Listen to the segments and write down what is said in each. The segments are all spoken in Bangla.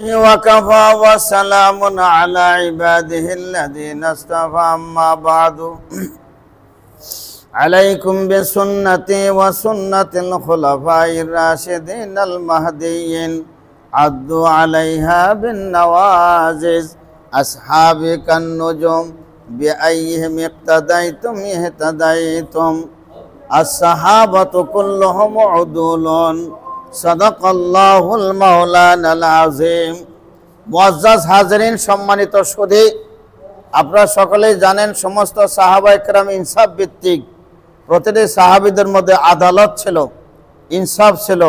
وكفى وسلام على عباده الذين اصطفى أما بعد عليكم بسنتي وسنة الخلفاء الراشدين المهديين عضوا عليها بالنواجذ أصحابي كالنجوم بأيهم اقتديتم اهتديتم الصحابة كلهم عدول সাদাকাল্লাহুল মাওলানাল আযীম। মুআজ্জাজ হাজিরিন, সম্মানিত সুধী, আপনারা সকলেই জানেন সমস্ত সাহাবায়ে কেরাম ইনসাফ ভিত্তিক। প্রতিটি সাহাবীদের মধ্যে আদালত ছিল, ইনসাফ ছিল,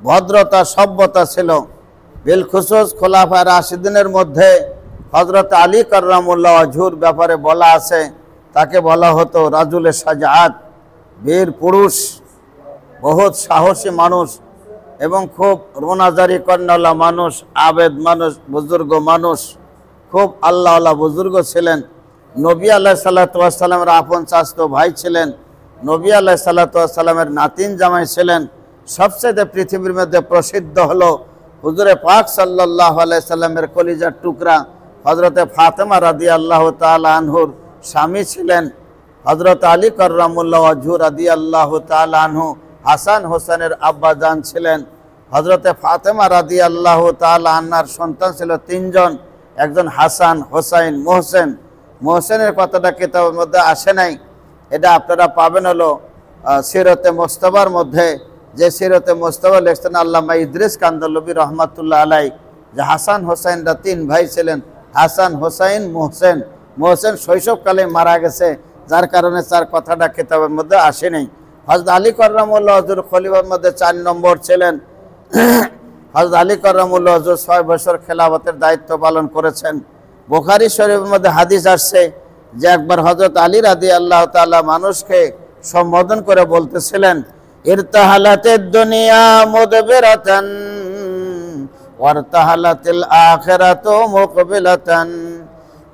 ভদ্রতা, সভ্যতা ছিল। বিলখুসুস খোলাফায়ে রাশিদিনের মধ্যে হযরত আলী কাররামুল্লাহ ওয়াজহুর ব্যাপারে বলা আছে, তাকে বলা হতো রাজুলে শাজাআত, বীর পুরুষ, বহুত সাহসী মানুষ এবং খুব রোনাজারি কর্ণওয়ালা মানুষ, আবেদ মানুষ, বুজুর্গ মানুষ, খুব আল্লাহওয়ালা বুজুর্গ ছিলেন। নবী আলাইহিস সালাতু ওয়াস সালামের আপন চাচতো ভাই ছিলেন, নবী আলাইহিস সালাতু ওয়াস সালামের নাতিন জামাই ছিলেন। সবচেয়ে পৃথিবীর মধ্যে প্রসিদ্ধ হলো হুজুরে পাক সাল্লাল্লাহু আলাইহি সাল্লামের কলিজার টুকরা হযরতে ফাতেমা রাদিয়াল্লাহু তাআলা আনহুর স্বামী ছিলেন হযরত আলী কাররামুল্লাহ ওয়াজহু রাদিয়াল্লাহু তাআলা আনহু। হাসান হোসেনের আব্বাজান ছিলেন হযরতে ফাতেমা রাদিয়াল্লাহু তাআলা আনহার সন্তান ছিল তিনজন, একজন হাসান, হোসাইন, মোহসেন। মোহসেনের কথাটা কিতাবের মধ্যে আসে নাই, এটা আপনারা পাবেন হলো সিরতে মুস্তাফার মধ্যে। যে সিরতে মুস্তাফা লিখছেন আল্লামা ইদ্রিস কান্দলবী রহমাতুল্লাহ আলাই, যে হাসান হোসাইনরা তিন ভাই ছিলেন, হাসান, হোসাইন, মোহসেন। মোহসেন শৈশবকালে মারা গেছে, যার কারণে তার কথাটা কিতাবের মধ্যে আসে নাই। হযরত আলী কাররামুল্লাহ ওয়াজহুর খলিফার মধ্যে 4 নম্বর ছিলেন। হযরত আলী কাররামুল্লাহ ওয়াজহু 6 বছর খেলাফতের দায়িত্ব পালন করেছেন। বুখারী শরীফের মধ্যে হাদিস আসছে যে একবার হযরত আলী রাদিয়াল্লাহু তাআলা মানুষকে সম্বোধন করে বলতেছিলেন, ইরতাহালাতিদ দুনিয়া মুদবিরাতান ওয়ারতাহালাতিল আখিরাতু মুকবিলাতান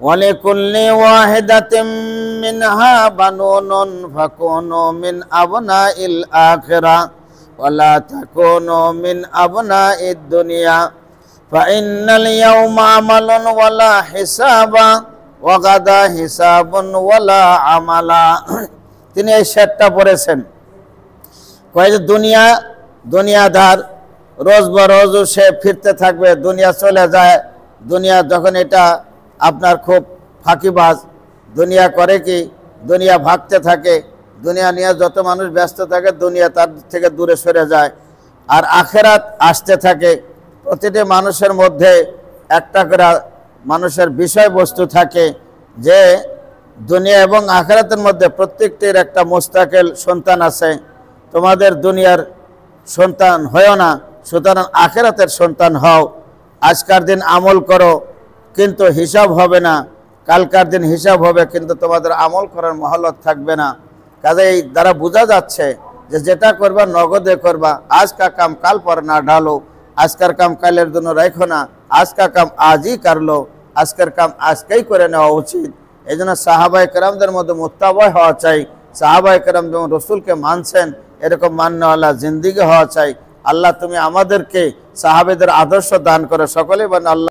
ওয়ালিকুল্লি ওয়াহিদাতিন মিনহা বানুনুন ফাকুনু মিন আবনাইল আখিরা ওয়ালা তাকুনু মিন আবনাইদ দুনিয়া ফাইন্নাল ইয়াওমা আমালুন ওয়ালা হিসাবা ওয়া গাদা হিসাবুন ওয়ালা আমালা। তিনি এই শেরটা পড়েছেন, কয় যে দুনিয়া, দুনিয়াদার, রোজ বরোজ সে ফিরতে থাকবে, দুনিয়া চলে যায়। দুনিয়া যখন এটা আপনার খুব ফাঁকিবাজ, দুনিয়া করে কি, দুনিয়া ভাগতে থাকে, দুনিয়া নিয়ে যত মানুষ ব্যস্ত থাকে দুনিয়া তার থেকে দূরে সরে যায়। আর আখেরাত আসতে থাকে। প্রতিটি মানুষের মধ্যে একটা করে মানুষের বিষয়বস্তু থাকে, যে দুনিয়া এবং আখেরাতের মধ্যে প্রত্যেকটির একটা মুস্তাকিল সন্তান আছে। তোমাদের দুনিয়ার সন্তান হয়েও না, সুতরাং আখেরাতের সন্তান হও। আজকার দিন আমল করো কিন্তু হিসাব হবে না, কালকার দিন হিসাব হবে কিন্তু তোমাদের আমল করার মহলত থাকবে না। কাজে এই দ্বারা বোঝা যাচ্ছে যে যেটা করবা নগদে করবা। আজকা কাম কাল পর না ঢালো, আজকার কাম কালের জন্য রাখো না, আজকা কাম আজই করলো, আজকের কাম আজকেই করে নেওয়া উচিত। এই জন্য সাহাবায়ে কেরামদের মধ্যে মুত্তাবা হওয়া চাই। সাহাবায়ে কেরাম যেমন রসুলকে মানছেন এরকম মান্যওয়ালা জিন্দিগি হওয়া চাই। আল্লাহ তুমি আমাদেরকে সাহাবেদের আদর্শ দান করে। সকলেই বলেন আল্লাহ।